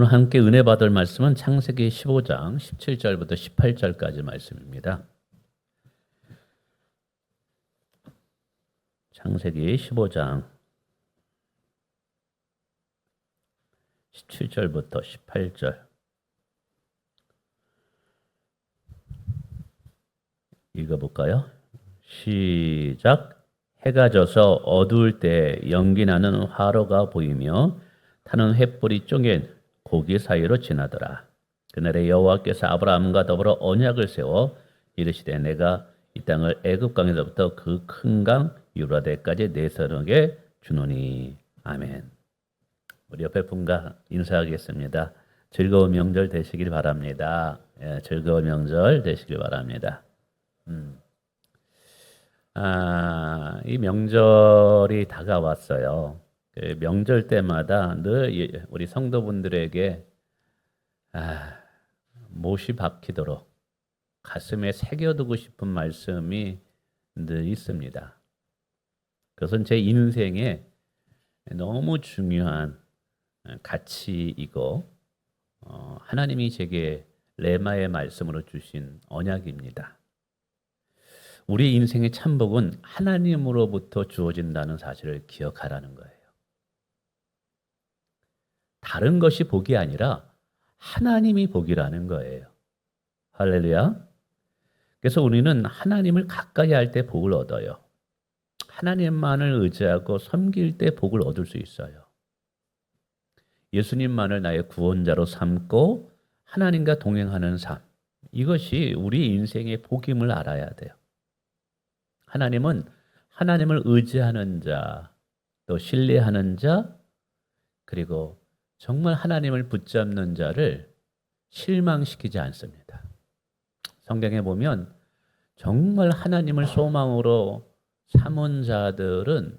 오늘 함께 은혜 받을 말씀은 창세기 15장 17절부터 18절까지 말씀입니다. 창세기 15장 17절부터 18절 읽어볼까요? 시작. 해가 져서 어두울 때 연기 나는 화로가 보이며 타는 횃불이 쪼갠 고기 사이로 지나더라. 그날에 여호와께서 아브라함과 더불어 언약을 세워 이르시되 내가 이 땅을 애굽 강에서부터 그 큰 강 유라데까지 내 손에게 주노니. 아멘. 우리 옆에 분과 인사하겠습니다. 즐거운 명절 되시길 바랍니다. 즐거운 명절 되시길 바랍니다. 이 명절이 다가왔어요. 그 명절 때마다 늘 우리 성도분들에게 못이 박히도록 가슴에 새겨두고 싶은 말씀이 늘 있습니다. 그것은 제 인생에 너무 중요한 가치이고 하나님이 제게 레마의 말씀으로 주신 언약입니다. 우리 인생의 참복은 하나님으로부터 주어진다는 사실을 기억하라는 거예요. 다른 것이 복이 아니라 하나님이 복이라는 거예요. 할렐루야. 그래서 우리는 하나님을 가까이 할 때 복을 얻어요. 하나님만을 의지하고 섬길 때 복을 얻을 수 있어요. 예수님만을 나의 구원자로 삼고 하나님과 동행하는 삶, 이것이 우리 인생의 복임을 알아야 돼요. 하나님은 하나님을 의지하는 자, 또 신뢰하는 자, 그리고 정말 하나님을 붙잡는 자를 실망시키지 않습니다. 성경에 보면 정말 하나님을 소망으로 삼은 자들은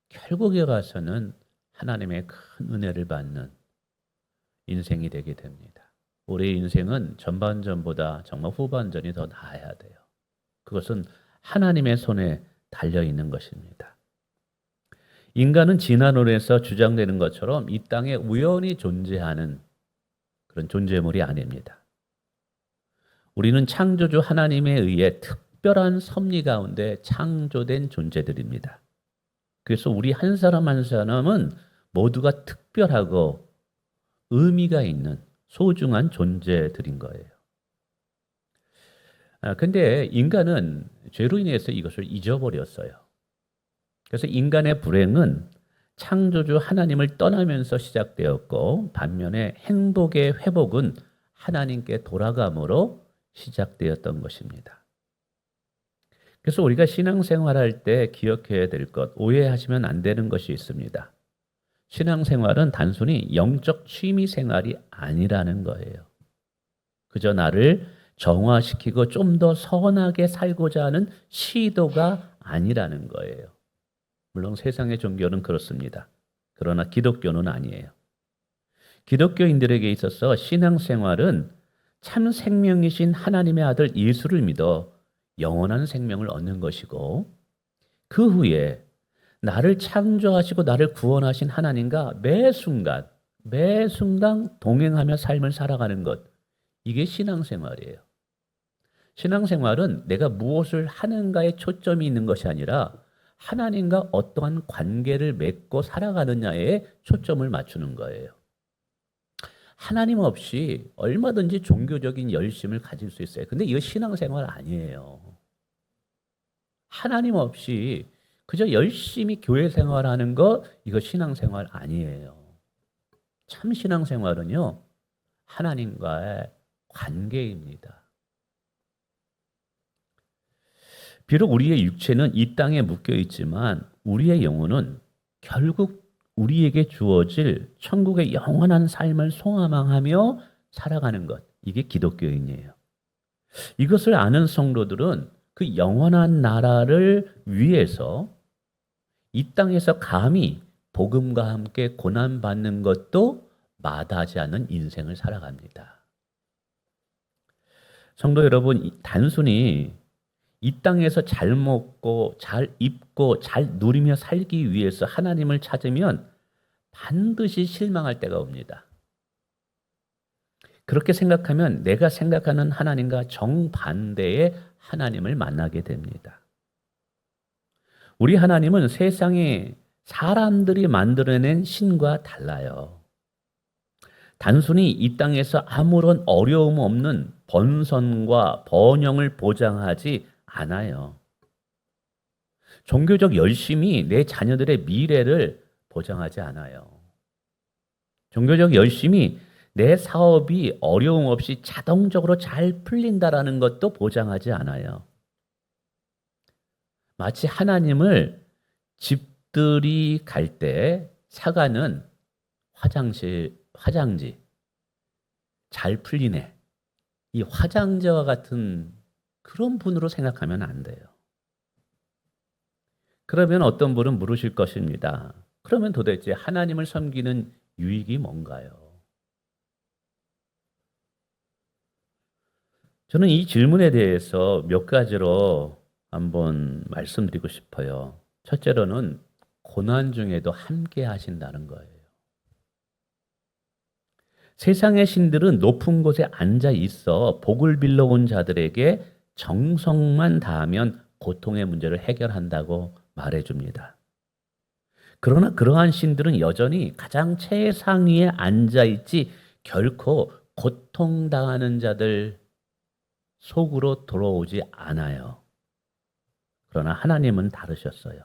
결국에 가서는 하나님의 큰 은혜를 받는 인생이 되게 됩니다. 우리 인생은 전반전보다 정말 후반전이 더 나아야 돼요. 그것은 하나님의 손에 달려있는 것입니다. 인간은 진화론에서 주장되는 것처럼 이 땅에 우연히 존재하는 그런 존재물이 아닙니다. 우리는 창조주 하나님에 의해 특별한 섭리 가운데 창조된 존재들입니다. 그래서 우리 한 사람 한 사람은 모두가 특별하고 의미가 있는 소중한 존재들인 거예요. 근데 인간은 죄로 인해서 이것을 잊어버렸어요. 그래서 인간의 불행은 창조주 하나님을 떠나면서 시작되었고 반면에 행복의 회복은 하나님께 돌아감으로 시작되었던 것입니다. 그래서 우리가 신앙생활할 때 기억해야 될 것, 오해하시면 안 되는 것이 있습니다. 신앙생활은 단순히 영적 취미생활이 아니라는 거예요. 그저 나를 정화시키고 좀 더 선하게 살고자 하는 시도가 아니라는 거예요. 물론 세상의 종교는 그렇습니다. 그러나 기독교는 아니에요. 기독교인들에게 있어서 신앙생활은 참 생명이신 하나님의 아들 예수를 믿어 영원한 생명을 얻는 것이고 그 후에 나를 창조하시고 나를 구원하신 하나님과 매 순간 동행하며 삶을 살아가는 것, 이게 신앙생활이에요. 신앙생활은 내가 무엇을 하는가에 초점이 있는 것이 아니라 하나님과 어떠한 관계를 맺고 살아가느냐에 초점을 맞추는 거예요. 하나님 없이 얼마든지 종교적인 열심을 가질 수 있어요. 근데 이거 신앙생활 아니에요. 하나님 없이 그저 열심히 교회 생활하는 거, 이거 신앙생활 아니에요. 참 신앙생활은요, 하나님과의 관계입니다. 비록 우리의 육체는 이 땅에 묶여 있지만 우리의 영혼은 결국 우리에게 주어질 천국의 영원한 삶을 소망하며 살아가는 것, 이게 기독교인이에요. 이것을 아는 성도들은 그 영원한 나라를 위해서 이 땅에서 감히 복음과 함께 고난받는 것도 마다하지 않는 인생을 살아갑니다. 성도 여러분, 단순히 이 땅에서 잘 먹고 잘 입고 잘 누리며 살기 위해서 하나님을 찾으면 반드시 실망할 때가 옵니다. 그렇게 생각하면 내가 생각하는 하나님과 정반대의 하나님을 만나게 됩니다. 우리 하나님은 세상에 사람들이 만들어낸 신과 달라요. 단순히 이 땅에서 아무런 어려움 없는 번성과 번영을 보장하지 않아요. 종교적 열심이 내 자녀들의 미래를 보장하지 않아요. 종교적 열심이 내 사업이 어려움 없이 자동적으로 잘 풀린다라는 것도 보장하지 않아요. 마치 하나님을 집들이 갈 때 사가는 화장지 잘 풀리네. 이 화장지와 같은 그런 분으로 생각하면 안 돼요. 그러면 어떤 분은 물으실 것입니다. 그러면 도대체 하나님을 섬기는 유익이 뭔가요? 저는 이 질문에 대해서 몇 가지로 한번 말씀드리고 싶어요. 첫째로는 고난 중에도 함께 하신다는 거예요. 세상의 신들은 높은 곳에 앉아 있어 복을 빌러 온 자들에게 정성만 다하면 고통의 문제를 해결한다고 말해줍니다. 그러나 그러한 신들은 여전히 가장 최상위에 앉아 있지 결코 고통당하는 자들 속으로 들어오지 않아요. 그러나 하나님은 다르셨어요.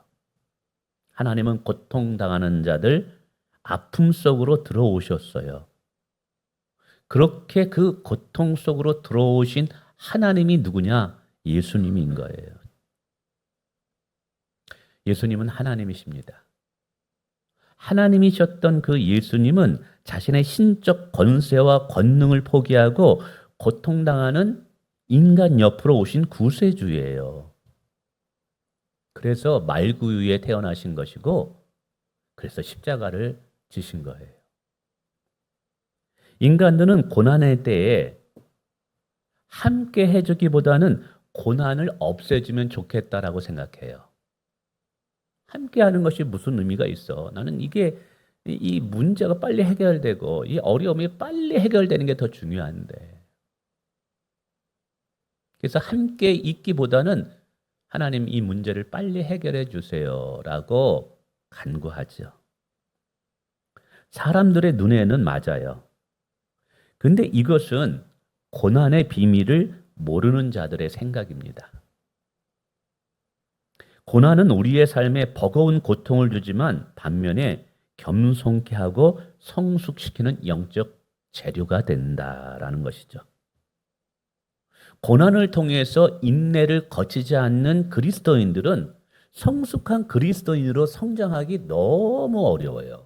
하나님은 고통당하는 자들 아픔 속으로 들어오셨어요. 그렇게 그 고통 속으로 들어오신 하나님이 누구냐? 예수님인 거예요. 예수님은 하나님이십니다. 하나님이셨던 그 예수님은 자신의 신적 권세와 권능을 포기하고 고통당하는 인간 옆으로 오신 구세주예요. 그래서 말구유에 태어나신 것이고 그래서 십자가를 지신 거예요. 인간들은 고난의 때에 함께 해주기보다는 고난을 없애주면 좋겠다라고 생각해요. 함께 하는 것이 무슨 의미가 있어? 나는 이 문제가 빨리 해결되고 이 어려움이 빨리 해결되는 게 더 중요한데. 그래서 함께 있기보다는 하나님 이 문제를 빨리 해결해 주세요라고 간구하죠. 사람들의 눈에는 맞아요. 근데 이것은 고난의 비밀을 모르는 자들의 생각입니다. 고난은 우리의 삶에 버거운 고통을 주지만 반면에 겸손케 하고 성숙시키는 영적 재료가 된다라는 것이죠. 고난을 통해서 인내를 거치지 않는 그리스도인들은 성숙한 그리스도인으로 성장하기 너무 어려워요.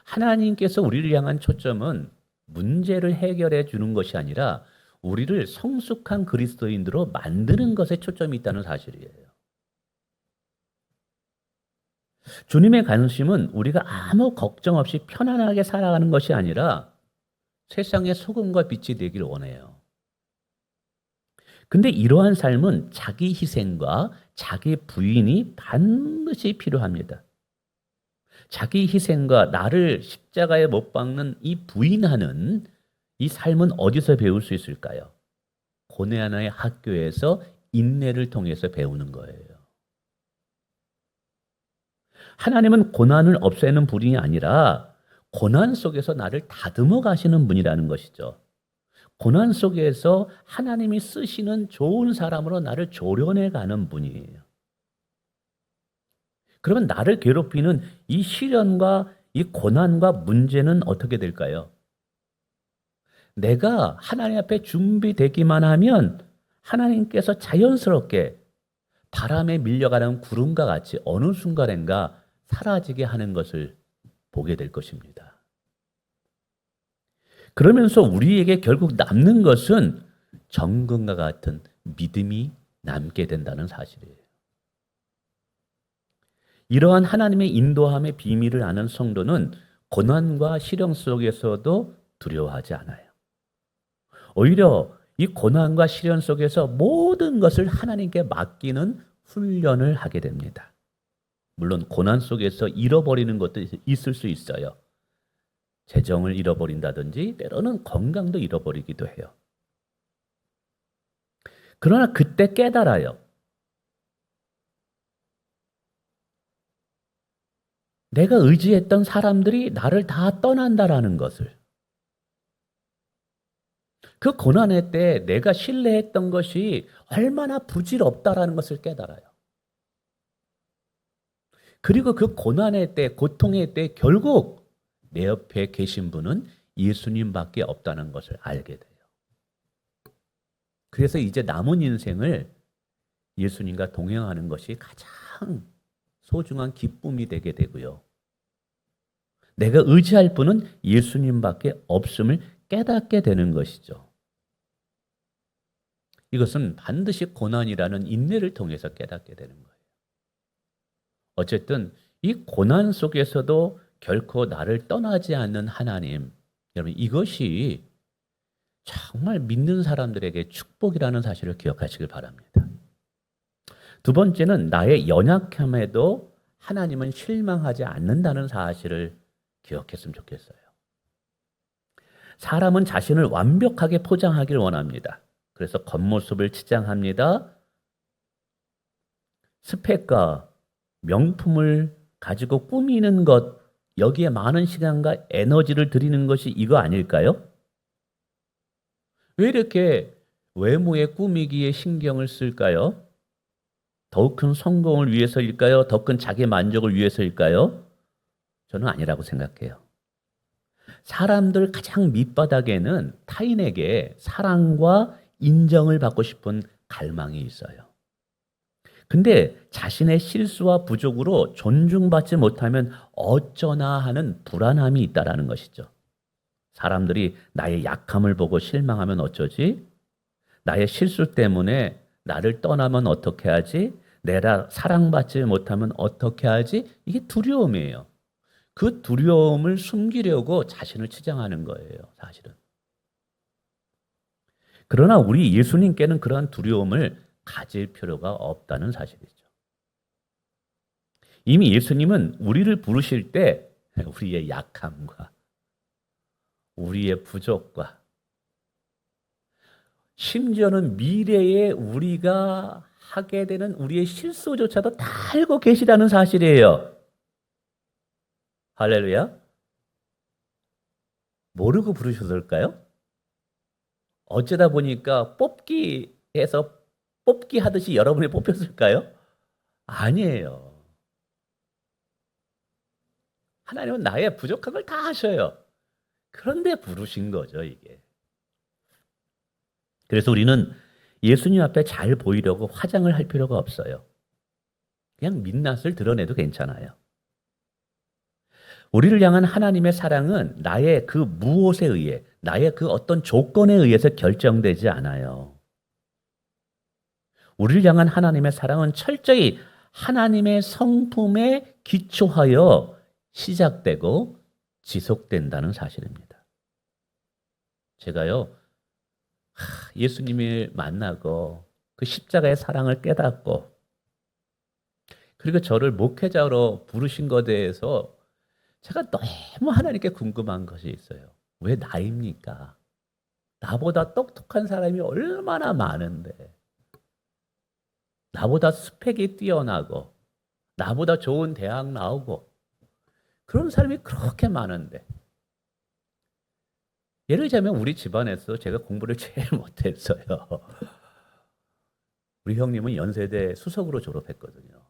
하나님께서 우리를 향한 초점은 문제를 해결해 주는 것이 아니라 우리를 성숙한 그리스도인으로 만드는 것에 초점이 있다는 사실이에요. 주님의 관심은 우리가 아무 걱정 없이 편안하게 살아가는 것이 아니라 세상의 소금과 빛이 되길 원해요. 근데 이러한 삶은 자기 희생과 자기 부인이 반드시 필요합니다. 자기 희생과 나를 십자가에 못 박는 이 부인하는 이 삶은 어디서 배울 수 있을까요? 고난의 학교에서 인내를 통해서 배우는 거예요. 하나님은 고난을 없애는 분이 아니라 고난 속에서 나를 다듬어 가시는 분이라는 것이죠. 고난 속에서 하나님이 쓰시는 좋은 사람으로 나를 조련해 가는 분이에요. 그러면 나를 괴롭히는 이 시련과 이 고난과 문제는 어떻게 될까요? 내가 하나님 앞에 준비되기만 하면 하나님께서 자연스럽게 바람에 밀려가는 구름과 같이 어느 순간인가 사라지게 하는 것을 보게 될 것입니다. 그러면서 우리에게 결국 남는 것은 정금과 같은 믿음이 남게 된다는 사실이에요. 이러한 하나님의 인도함의 비밀을 아는 성도는 고난과 시련 속에서도 두려워하지 않아요. 오히려 이 고난과 시련 속에서 모든 것을 하나님께 맡기는 훈련을 하게 됩니다. 물론 고난 속에서 잃어버리는 것도 있을 수 있어요. 재정을 잃어버린다든지 때로는 건강도 잃어버리기도 해요. 그러나 그때 깨달아요. 내가 의지했던 사람들이 나를 다 떠난다라는 것을. 그 고난의 때 내가 신뢰했던 것이 얼마나 부질없다라는 것을 깨달아요. 그리고 그 고난의 때, 고통의 때 결국 내 옆에 계신 분은 예수님밖에 없다는 것을 알게 돼요. 그래서 이제 남은 인생을 예수님과 동행하는 것이 가장 소중한 기쁨이 되게 되고요. 내가 의지할 분은 예수님밖에 없음을 깨닫게 되는 것이죠. 이것은 반드시 고난이라는 인내를 통해서 깨닫게 되는 거예요. 어쨌든 이 고난 속에서도 결코 나를 떠나지 않는 하나님, 여러분 이것이 정말 믿는 사람들에게 축복이라는 사실을 기억하시길 바랍니다. 두 번째는 나의 연약함에도 하나님은 실망하지 않는다는 사실을 기억했으면 좋겠어요. 사람은 자신을 완벽하게 포장하길 원합니다. 그래서 겉모습을 치장합니다. 스펙과 명품을 가지고 꾸미는 것, 여기에 많은 시간과 에너지를 들이는 것이 이거 아닐까요? 왜 이렇게 외모에 꾸미기에 신경을 쓸까요? 더 큰 성공을 위해서일까요? 더 큰 자기 만족을 위해서일까요? 저는 아니라고 생각해요. 사람들 가장 밑바닥에는 타인에게 사랑과 인정을 받고 싶은 갈망이 있어요. 근데 자신의 실수와 부족으로 존중받지 못하면 어쩌나 하는 불안함이 있다라는 것이죠. 사람들이 나의 약함을 보고 실망하면 어쩌지? 나의 실수 때문에 나를 떠나면 어떻게 하지? 내가 사랑받지 못하면 어떻게 하지? 이게 두려움이에요. 그 두려움을 숨기려고 자신을 치장하는 거예요, 사실은. 그러나 우리 예수님께는 그러한 두려움을 가질 필요가 없다는 사실이죠. 이미 예수님은 우리를 부르실 때 우리의 약함과 우리의 부족과 심지어는 미래에 우리가 하게 되는 우리의 실수조차도 다 알고 계시다는 사실이에요. 할렐루야. 모르고 부르셨을까요? 어쩌다 보니까 뽑기에서 뽑기 하듯이 여러분이 뽑혔을까요? 아니에요. 하나님은 나의 부족한 걸 다 아셔요. 그런데 부르신 거죠, 이게. 그래서 우리는 예수님 앞에 잘 보이려고 화장을 할 필요가 없어요. 그냥 민낯을 드러내도 괜찮아요. 우리를 향한 하나님의 사랑은 나의 그 무엇에 의해, 나의 그 어떤 조건에 의해서 결정되지 않아요. 우리를 향한 하나님의 사랑은 철저히 하나님의 성품에 기초하여 시작되고 지속된다는 사실입니다. 제가요, 예수님을 만나고 그 십자가의 사랑을 깨닫고 그리고 저를 목회자로 부르신 것에 대해서 제가 너무 하나님께 궁금한 것이 있어요. 왜 나입니까? 나보다 똑똑한 사람이 얼마나 많은데, 나보다 스펙이 뛰어나고, 나보다 좋은 대학 나오고, 그런 사람이 그렇게 많은데, 예를 들자면 우리 집안에서 제가 공부를 제일 못했어요. 우리 형님은 연세대 수석으로 졸업했거든요.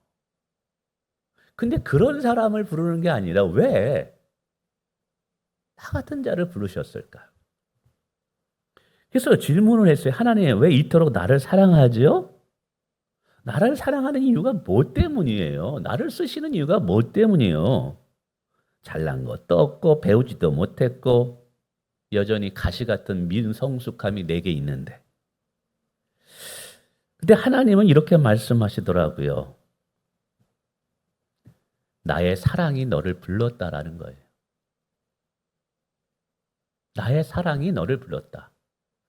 근데 그런 사람을 부르는 게 아니라 왜 나 같은 자를 부르셨을까? 그래서 질문을 했어요. 하나님, 왜 이토록 나를 사랑하죠? 나를 사랑하는 이유가 뭐 때문이에요? 나를 쓰시는 이유가 뭐 때문이에요? 잘난 것도 없고 배우지도 못했고 여전히 가시 같은 민성숙함이 내게 있는데. 근데 하나님은 이렇게 말씀하시더라고요. 나의 사랑이 너를 불렀다라는 거예요. 나의 사랑이 너를 불렀다.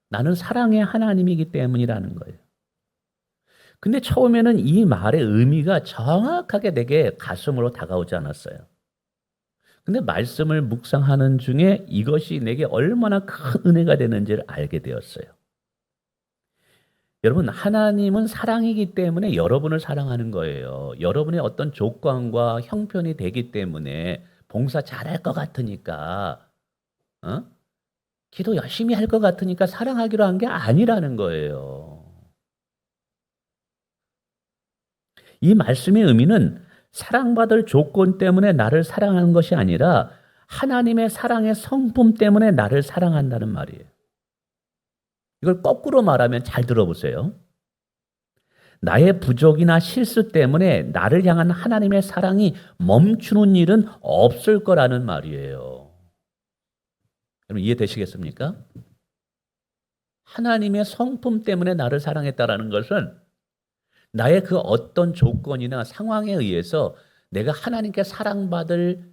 나는 사랑의 하나님이기 때문이라는 거예요. 근데 처음에는 이 말의 의미가 정확하게 내게 가슴으로 다가오지 않았어요. 근데 말씀을 묵상하는 중에 이것이 내게 얼마나 큰 은혜가 되는지를 알게 되었어요. 여러분, 하나님은 사랑이기 때문에 여러분을 사랑하는 거예요. 여러분의 어떤 조건과 형편이 되기 때문에 봉사 잘할 것 같으니까, 어? 기도 열심히 할 것 같으니까 사랑하기로 한 게 아니라는 거예요. 이 말씀의 의미는 사랑받을 조건 때문에 나를 사랑하는 것이 아니라 하나님의 사랑의 성품 때문에 나를 사랑한다는 말이에요. 이걸 거꾸로 말하면 잘 들어보세요. 나의 부족이나 실수 때문에 나를 향한 하나님의 사랑이 멈추는 일은 없을 거라는 말이에요. 여러분 이해되시겠습니까? 하나님의 성품 때문에 나를 사랑했다라는 것은 나의 그 어떤 조건이나 상황에 의해서 내가 하나님께 사랑받을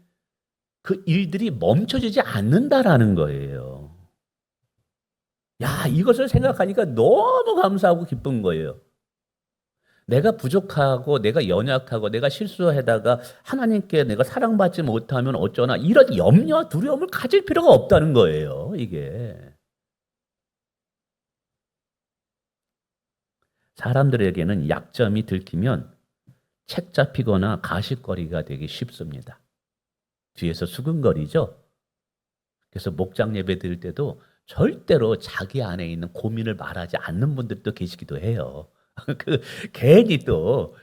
그 일들이 멈춰지지 않는다라는 거예요. 야, 이것을 생각하니까 너무 감사하고 기쁜 거예요. 내가 부족하고 내가 연약하고 내가 실수하다가 하나님께 내가 사랑받지 못하면 어쩌나 이런 염려와 두려움을 가질 필요가 없다는 거예요, 이게. 사람들에게는 약점이 들키면 책 잡히거나 가십거리가 되기 쉽습니다. 뒤에서 수근거리죠. 그래서 목장 예배 드릴 때도 절대로 자기 안에 있는 고민을 말하지 않는 분들도 계시기도 해요. 괜히 또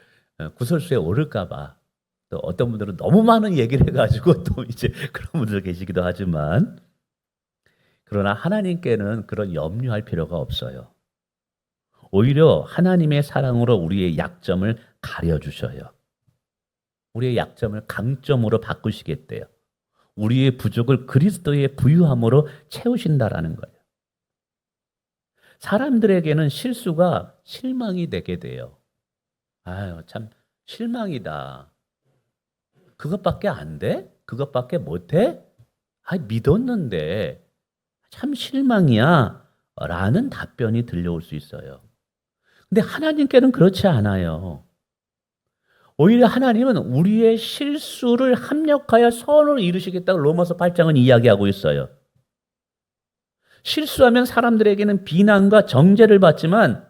구설수에 오를까봐 또 어떤 분들은 너무 많은 얘기를 해가지고 또 이제 그런 분들 계시기도 하지만 그러나 하나님께는 그런 염려할 필요가 없어요. 오히려 하나님의 사랑으로 우리의 약점을 가려주셔요. 우리의 약점을 강점으로 바꾸시겠대요. 우리의 부족을 그리스도의 부유함으로 채우신다라는 거예요. 사람들에게는 실수가 실망이 되게 돼요. 아유, 참 실망이다. 그것밖에 안 돼? 그것밖에 못해? 아, 믿었는데 참 실망이야. 라는 답변이 들려올 수 있어요. 근데 하나님께는 그렇지 않아요. 오히려 하나님은 우리의 실수를 합력하여 선을 이루시겠다고 로마서 8장은 이야기하고 있어요. 실수하면 사람들에게는 비난과 정죄를 받지만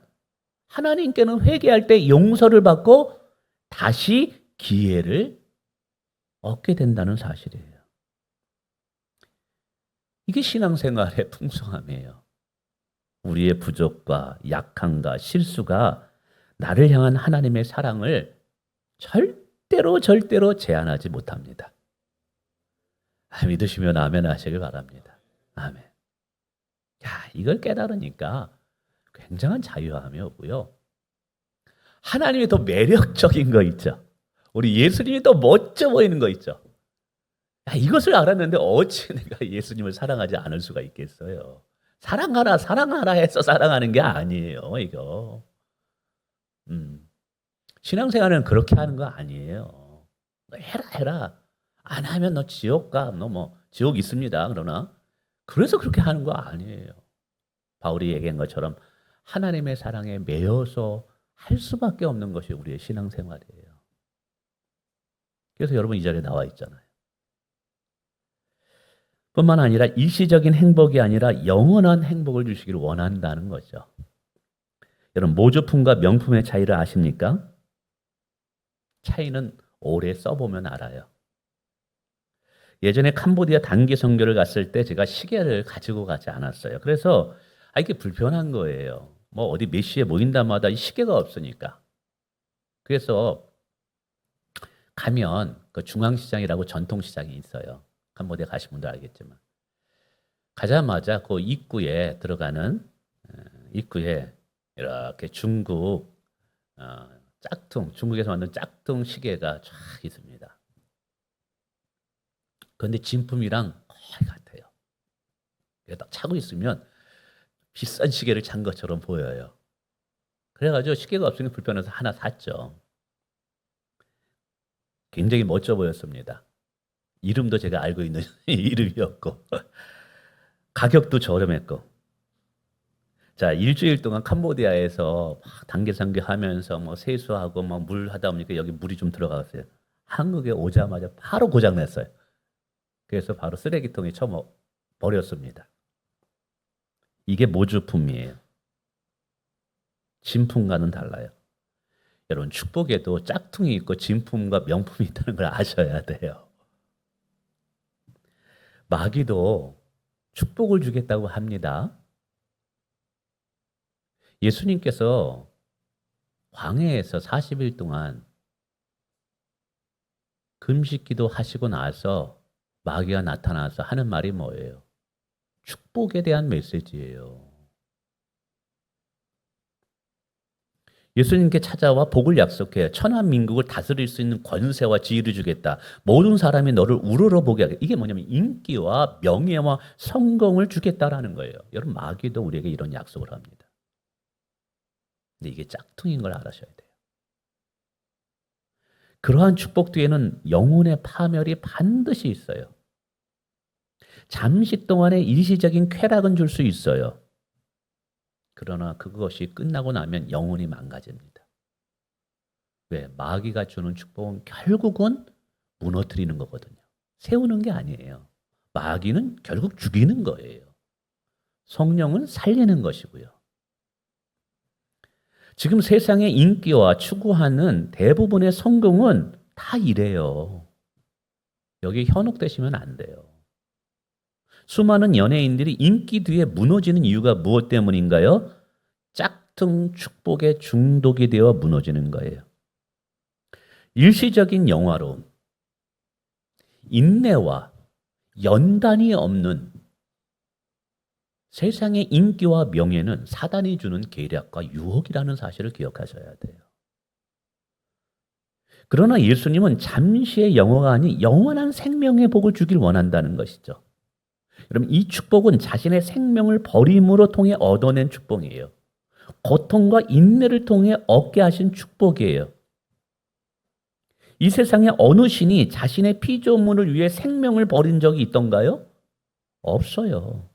하나님께는 회개할 때 용서를 받고 다시 기회를 얻게 된다는 사실이에요. 이게 신앙생활의 풍성함이에요. 우리의 부족과 약함과 실수가 나를 향한 하나님의 사랑을 절대로 제한하지 못합니다. 믿으시면 아멘 하시길 바랍니다. 아멘. 야, 이걸 깨달으니까 굉장한 자유함이 오고요. 하나님이 더 매력적인 거 있죠. 우리 예수님이 더 멋져 보이는 거 있죠. 야, 이것을 알았는데 어찌 내가 예수님을 사랑하지 않을 수가 있겠어요. 사랑하라 해서 사랑하는 게 아니에요, 이거. 신앙생활은 그렇게 하는 거 아니에요. 너 해라. 안 하면 너 지옥 가. 너 뭐 지옥 있습니다. 그러나 그래서 그렇게 하는 거 아니에요. 바울이 얘기한 것처럼 하나님의 사랑에 매여서 할 수밖에 없는 것이 우리의 신앙생활이에요. 그래서 여러분 이 자리에 나와 있잖아요. 뿐만 아니라 일시적인 행복이 아니라 영원한 행복을 주시기를 원한다는 거죠. 여러분 모조품과 명품의 차이를 아십니까? 차이는 오래 써보면 알아요. 예전에 캄보디아 단기 선교를 갔을 때 제가 시계를 가지고 가지 않았어요. 그래서 이게 불편한 거예요. 뭐 어디 몇 시에 모인다마다 이 시계가 없으니까. 그래서 가면 그 중앙시장이라고 전통시장이 있어요. 캄보디아 가신 분들 알겠지만. 가자마자 그 입구에 들어가는 입구에 이렇게 중국 짝퉁, 중국에서 만든 짝퉁 시계가 쫙 있습니다. 그런데 진품이랑 거의 같아요. 딱 차고 있으면 비싼 시계를 찬 것처럼 보여요. 그래가지고 시계가 없으니까 불편해서 하나 샀죠. 굉장히 멋져 보였습니다. 이름도 제가 알고 있는 이름이었고 가격도 저렴했고. 자, 일주일 동안 캄보디아에서 막 단계 선교하면서 뭐 세수하고 막 물 하다 보니까 여기 물이 좀 들어갔어요. 한국에 오자마자 바로 고장 났어요. 그래서 바로 쓰레기통에 버렸습니다. 이게 모주품이에요. 진품과는 달라요. 여러분, 축복에도 짝퉁이 있고 진품과 명품이 있다는 걸 아셔야 돼요. 마귀도 축복을 주겠다고 합니다. 예수님께서 광야에서 40일 동안 금식기도 하시고 나서 마귀가 나타나서 하는 말이 뭐예요? 축복에 대한 메시지예요. 예수님께 찾아와 복을 약속해요. 천한 민국을 다스릴 수 있는 권세와 지위를 주겠다. 모든 사람이 너를 우러러 보게 하겠다. 이게 뭐냐면 인기와 명예와 성공을 주겠다라는 거예요. 여러분, 마귀도 우리에게 이런 약속을 합니다. 근데 이게 짝퉁인 걸 알아셔야 돼요. 그러한 축복 뒤에는 영혼의 파멸이 반드시 있어요. 잠시 동안의 일시적인 쾌락은 줄 수 있어요. 그러나 그것이 끝나고 나면 영혼이 망가집니다. 왜? 마귀가 주는 축복은 결국은 무너뜨리는 거거든요. 세우는 게 아니에요. 마귀는 결국 죽이는 거예요. 성령은 살리는 것이고요. 지금 세상의 인기와 추구하는 대부분의 성공은 다 이래요. 여기 현혹되시면 안 돼요. 수많은 연예인들이 인기 뒤에 무너지는 이유가 무엇 때문인가요? 짝퉁 축복에 중독이 되어 무너지는 거예요. 일시적인 영화로 인내와 연단이 없는 세상의 인기와 명예는 사단이 주는 계략과 유혹이라는 사실을 기억하셔야 돼요. 그러나 예수님은 잠시의 영화가 아닌 영원한 생명의 복을 주길 원한다는 것이죠. 여러분, 이 축복은 자신의 생명을 버림으로 통해 얻어낸 축복이에요. 고통과 인내를 통해 얻게 하신 축복이에요. 이 세상에 어느 신이 자신의 피조물을 위해 생명을 버린 적이 있던가요? 없어요.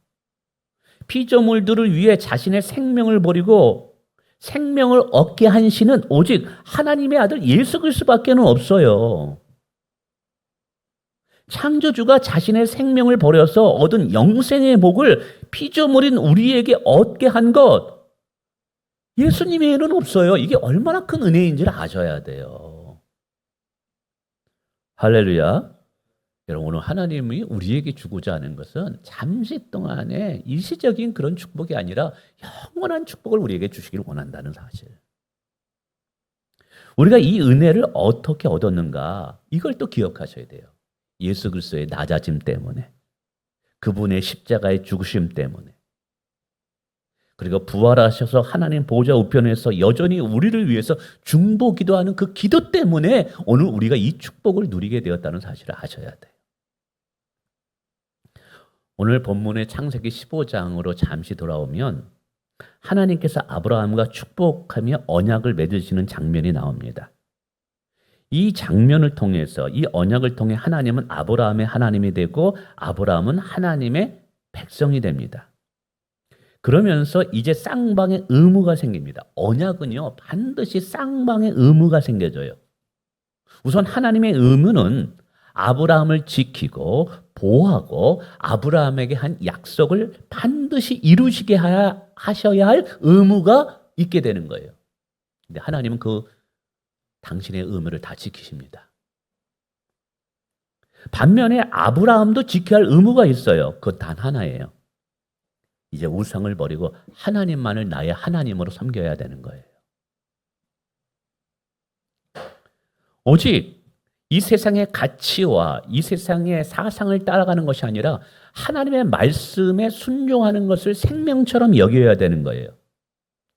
피조물들을 위해 자신의 생명을 버리고 생명을 얻게 한 신은 오직 하나님의 아들 예수 그리스도밖에 없어요. 창조주가 자신의 생명을 버려서 얻은 영생의 복을 피조물인 우리에게 얻게 한 것, 예수님 외에는 없어요. 이게 얼마나 큰 은혜인지를 아셔야 돼요. 할렐루야. 여러분, 오늘 하나님이 우리에게 주고자 하는 것은 잠시 동안의 일시적인 그런 축복이 아니라 영원한 축복을 우리에게 주시기를 원한다는 사실. 우리가 이 은혜를 어떻게 얻었는가, 이걸 또 기억하셔야 돼요. 예수 그리스도의 낮아짐 때문에, 그분의 십자가의 죽으심 때문에, 그리고 부활하셔서 하나님 보좌 우편에서 여전히 우리를 위해서 중보기도하는 그 기도 때문에 오늘 우리가 이 축복을 누리게 되었다는 사실을 아셔야 돼요. 오늘 본문의 창세기 15장으로 잠시 돌아오면 하나님께서 아브라함과 축복하며 언약을 맺으시는 장면이 나옵니다. 이 장면을 통해서, 이 언약을 통해 하나님은 아브라함의 하나님이 되고 아브라함은 하나님의 백성이 됩니다. 그러면서 이제 쌍방의 의무가 생깁니다. 언약은요, 반드시 쌍방의 의무가 생겨져요. 우선 하나님의 의무는 아브라함을 지키고 보호하고 아브라함에게 한 약속을 반드시 이루시게 하셔야 할 의무가 있게 되는 거예요. 근데 하나님은 그 당신의 의무를 다 지키십니다. 반면에 아브라함도 지켜야 할 의무가 있어요. 그건 단 하나예요. 이제 우상을 버리고 하나님만을 나의 하나님으로 섬겨야 되는 거예요. 오직 이 세상의 가치와 이 세상의 사상을 따라가는 것이 아니라 하나님의 말씀에 순종하는 것을 생명처럼 여겨야 되는 거예요.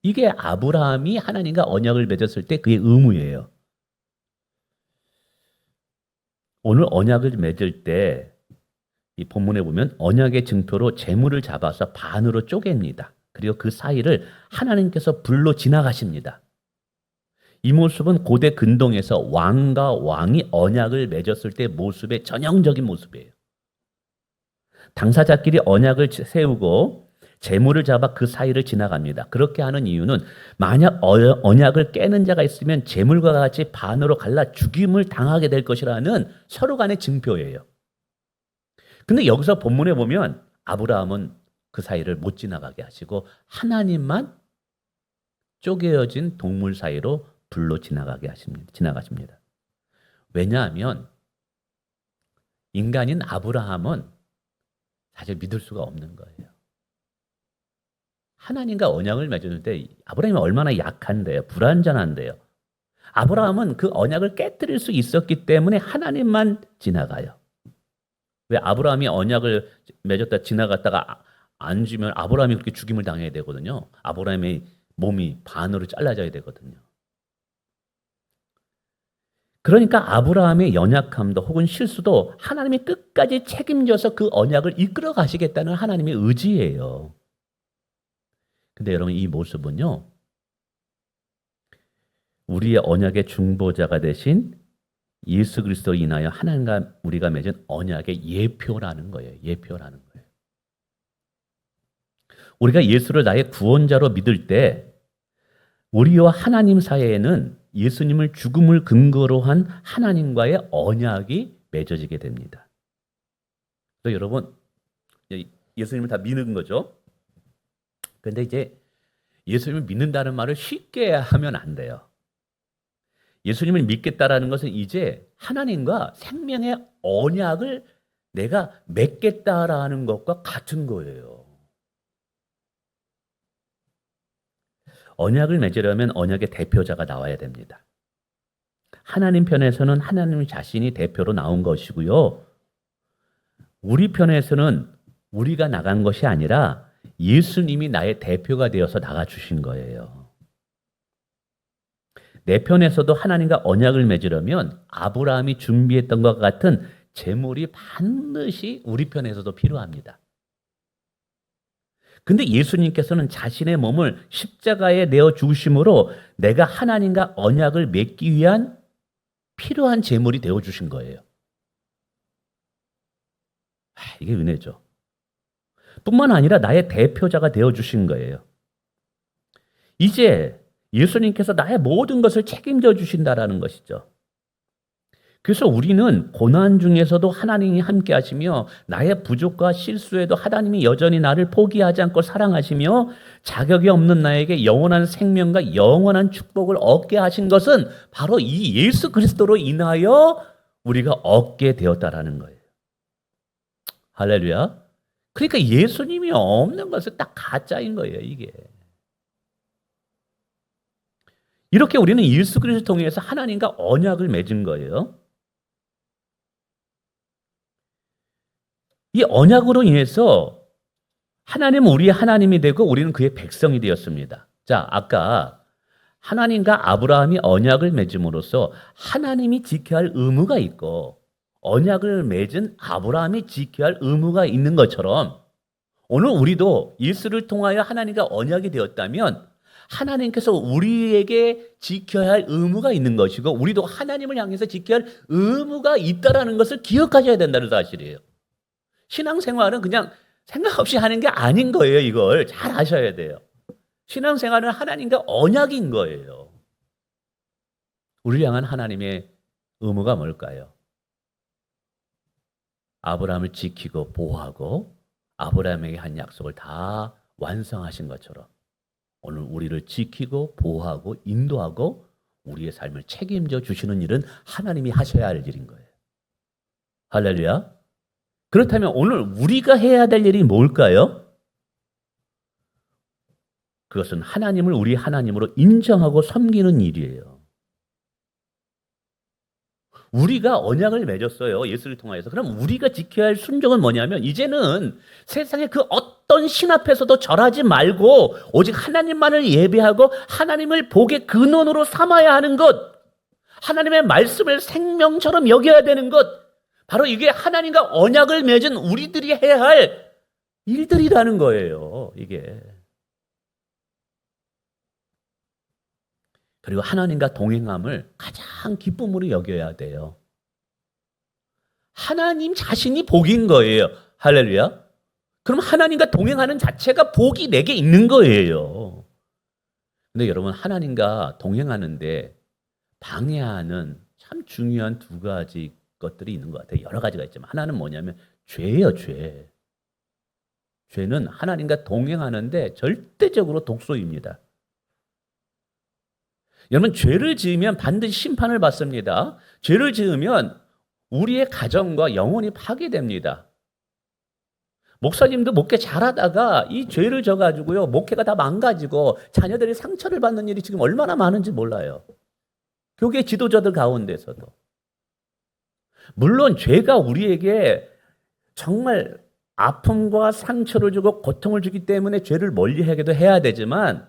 이게 아브라함이 하나님과 언약을 맺었을 때 그의 의무예요. 오늘 언약을 맺을 때 이 본문에 보면 언약의 증표로 재물을 잡아서 반으로 쪼갭니다. 그리고 그 사이를 하나님께서 불로 지나가십니다. 이 모습은 고대 근동에서 왕과 왕이 언약을 맺었을 때 모습의 전형적인 모습이에요. 당사자끼리 언약을 세우고 재물을 잡아 그 사이를 지나갑니다. 그렇게 하는 이유는 만약 언약을 깨는 자가 있으면 재물과 같이 반으로 갈라 죽임을 당하게 될 것이라는 서로 간의 증표예요. 근데 여기서 본문에 보면 아브라함은 그 사이를 못 지나가게 하시고 하나님만 쪼개어진 동물 사이로 불로 지나가십니다. 왜냐하면 인간인 아브라함은 사실 믿을 수가 없는 거예요. 하나님과 언약을 맺었는데 아브라함이 얼마나 약한데요. 불완전한데요. 아브라함은 그 언약을 깨뜨릴 수 있었기 때문에 하나님만 지나가요. 왜 아브라함이 언약을 맺었다 지나갔다가 안 주면 아브라함이 그렇게 죽임을 당해야 되거든요. 아브라함의 몸이 반으로 잘라져야 되거든요. 그러니까 아브라함의 연약함도 혹은 실수도 하나님이 끝까지 책임져서 그 언약을 이끌어 가시겠다는 하나님의 의지예요. 근데 여러분 이 모습은요. 우리의 언약의 중보자가 되신 예수 그리스도로 인하여 하나님과 우리가 맺은 언약의 예표라는 거예요. 예표라는 거예요. 우리가 예수를 나의 구원자로 믿을 때 우리와 하나님 사이에는 예수님을 죽음을 근거로 한 하나님과의 언약이 맺어지게 됩니다. 그래서 여러분 예수님을 다 믿는 거죠. 그런데 이제 예수님을 믿는다는 말을 쉽게 하면 안 돼요. 예수님을 믿겠다라는 것은 이제 하나님과 생명의 언약을 내가 맺겠다라는 것과 같은 거예요. 언약을 맺으려면 언약의 대표자가 나와야 됩니다. 하나님 편에서는 하나님 자신이 대표로 나온 것이고요. 우리 편에서는 우리가 나간 것이 아니라 예수님이 나의 대표가 되어서 나가주신 거예요. 내 편에서도 하나님과 언약을 맺으려면 아브라함이 준비했던 것과 같은 제물이 반드시 우리 편에서도 필요합니다. 근데 예수님께서는 자신의 몸을 십자가에 내어 주심으로 내가 하나님과 언약을 맺기 위한 필요한 제물이 되어 주신 거예요. 이게 은혜죠. 뿐만 아니라 나의 대표자가 되어 주신 거예요. 이제 예수님께서 나의 모든 것을 책임져 주신다라는 것이죠. 그래서 우리는 고난 중에서도 하나님이 함께 하시며 나의 부족과 실수에도 하나님이 여전히 나를 포기하지 않고 사랑하시며 자격이 없는 나에게 영원한 생명과 영원한 축복을 얻게 하신 것은 바로 이 예수 그리스도로 인하여 우리가 얻게 되었다라는 거예요. 할렐루야. 그러니까 예수님이 없는 것은 딱 가짜인 거예요, 이게. 이렇게 우리는 예수 그리스도를 통해서 하나님과 언약을 맺은 거예요. 이 언약으로 인해서 하나님은 우리의 하나님이 되고 우리는 그의 백성이 되었습니다. 자, 아까 하나님과 아브라함이 언약을 맺음으로써 하나님이 지켜야 할 의무가 있고 언약을 맺은 아브라함이 지켜야 할 의무가 있는 것처럼 오늘 우리도 예수를 통하여 하나님과 언약이 되었다면 하나님께서 우리에게 지켜야 할 의무가 있는 것이고 우리도 하나님을 향해서 지켜야 할 의무가 있다라는 것을 기억하셔야 된다는 사실이에요. 신앙생활은 그냥 생각 없이 하는 게 아닌 거예요. 이걸 잘 아셔야 돼요. 신앙생활은 하나님과 언약인 거예요. 우리를 향한 하나님의 의무가 뭘까요? 아브라함을 지키고 보호하고 아브라함에게 한 약속을 다 완성하신 것처럼 오늘 우리를 지키고 보호하고 인도하고 우리의 삶을 책임져 주시는 일은 하나님이 하셔야 할 일인 거예요. 할렐루야. 그렇다면 오늘 우리가 해야 될 일이 뭘까요? 그것은 하나님을 우리 하나님으로 인정하고 섬기는 일이에요. 우리가 언약을 맺었어요. 예수를 통하여서. 그럼 우리가 지켜야 할 순종은 뭐냐면 이제는 세상의 그 어떤 신 앞에서도 절하지 말고 오직 하나님만을 예배하고 하나님을 복의 근원으로 삼아야 하는 것. 하나님의 말씀을 생명처럼 여겨야 되는 것. 바로 이게 하나님과 언약을 맺은 우리들이 해야 할 일들이라는 거예요. 이게. 그리고 하나님과 동행함을 가장 기쁨으로 여겨야 돼요. 하나님 자신이 복인 거예요. 할렐루야. 그럼 하나님과 동행하는 자체가 복이 내게 있는 거예요. 근데 여러분 하나님과 동행하는데 방해하는 참 중요한 두 가지 것들이 있는 것 같아요. 여러 가지가 있지만 하나는 뭐냐면 죄예요, 죄. 죄는 하나님과 동행하는데 절대적으로 독소입니다. 여러분, 죄를 지으면 반드시 심판을 받습니다. 죄를 지으면 우리의 가정과 영혼이 파괴됩니다. 목사님도 목회 잘하다가 이 죄를 져가지고요, 목회가 다 망가지고 자녀들이 상처를 받는 일이 지금 얼마나 많은지 몰라요. 교계 지도자들 가운데서도. 물론 죄가 우리에게 정말 아픔과 상처를 주고 고통을 주기 때문에 죄를 멀리하기도 해야 되지만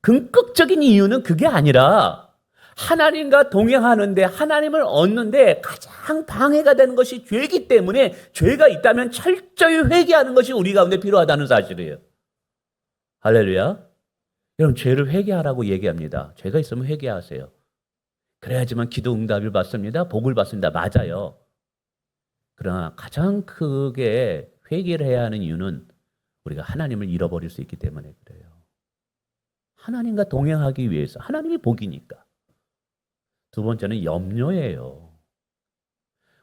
근본적인 이유는 그게 아니라 하나님과 동행하는데 하나님을 얻는데 가장 방해가 되는 것이 죄이기 때문에 죄가 있다면 철저히 회개하는 것이 우리 가운데 필요하다는 사실이에요. 할렐루야. 여러분, 죄를 회개하라고 얘기합니다. 죄가 있으면 회개하세요. 그래야지만 기도 응답을 받습니다. 복을 받습니다. 맞아요. 그러나 가장 크게 회개를 해야 하는 이유는 우리가 하나님을 잃어버릴 수 있기 때문에 그래요. 하나님과 동행하기 위해서. 하나님이 복이니까. 두 번째는 염려예요.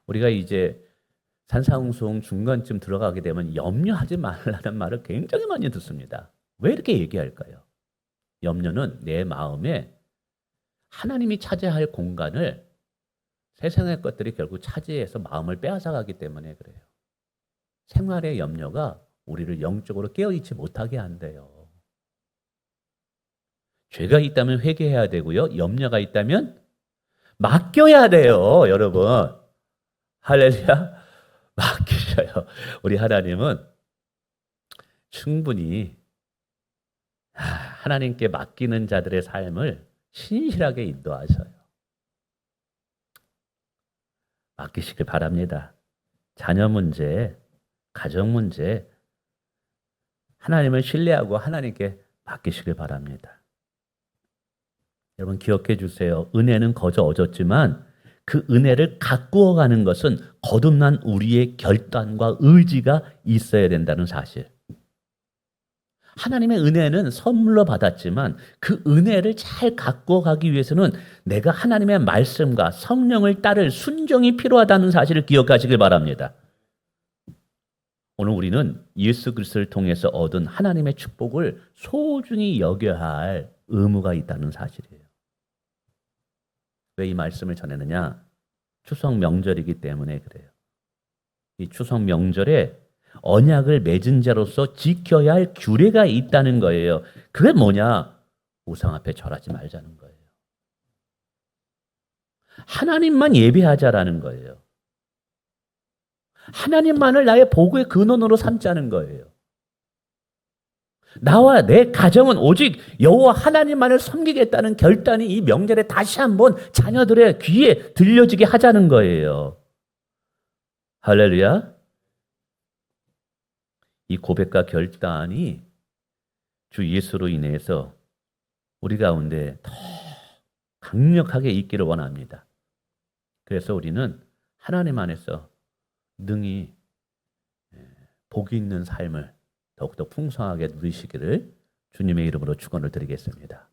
우리가 이제 산상수훈 중간쯤 들어가게 되면 염려하지 말라는 말을 굉장히 많이 듣습니다. 왜 이렇게 얘기할까요? 염려는 내 마음에 하나님이 차지할 공간을 세상의 것들이 결국 차지해서 마음을 빼앗아가기 때문에 그래요. 생활의 염려가 우리를 영적으로 깨어있지 못하게 한대요. 죄가 있다면 회개해야 되고요. 염려가 있다면 맡겨야 돼요, 여러분. 할렐루야. 맡기셔요. 우리 하나님은 충분히 하나님께 맡기는 자들의 삶을 신실하게 인도하셔요. 맡기시길 바랍니다. 자녀 문제, 가정 문제, 하나님을 신뢰하고 하나님께 맡기시길 바랍니다. 여러분, 기억해 주세요. 은혜는 거저 얻었지만 그 은혜를 가꾸어 가는 것은 거듭난 우리의 결단과 의지가 있어야 된다는 사실. 하나님의 은혜는 선물로 받았지만 그 은혜를 잘 가꾸어 가기 위해서는 내가 하나님의 말씀과 성령을 따를 순종이 필요하다는 사실을 기억하시길 바랍니다. 오늘 우리는 예수 그리스도를 통해서 얻은 하나님의 축복을 소중히 여겨야 할 의무가 있다는 사실이에요. 왜 이 말씀을 전했느냐? 추석 명절이기 때문에 그래요. 이 추석 명절에 언약을 맺은 자로서 지켜야 할 규례가 있다는 거예요. 그게 뭐냐? 우상 앞에 절하지 말자는 거예요. 하나님만 예배하자라는 거예요. 하나님만을 나의 복의 근원으로 삼자는 거예요. 나와 내 가정은 오직 여호와 하나님만을 섬기겠다는 결단이 이 명절에 다시 한번 자녀들의 귀에 들려지게 하자는 거예요. 할렐루야. 이 고백과 결단이 주 예수로 인해서 우리 가운데 더 강력하게 있기를 원합니다. 그래서 우리는 하나님 안에서 능히 복이 있는 삶을 더욱더 풍성하게 누리시기를 주님의 이름으로 축원을 드리겠습니다.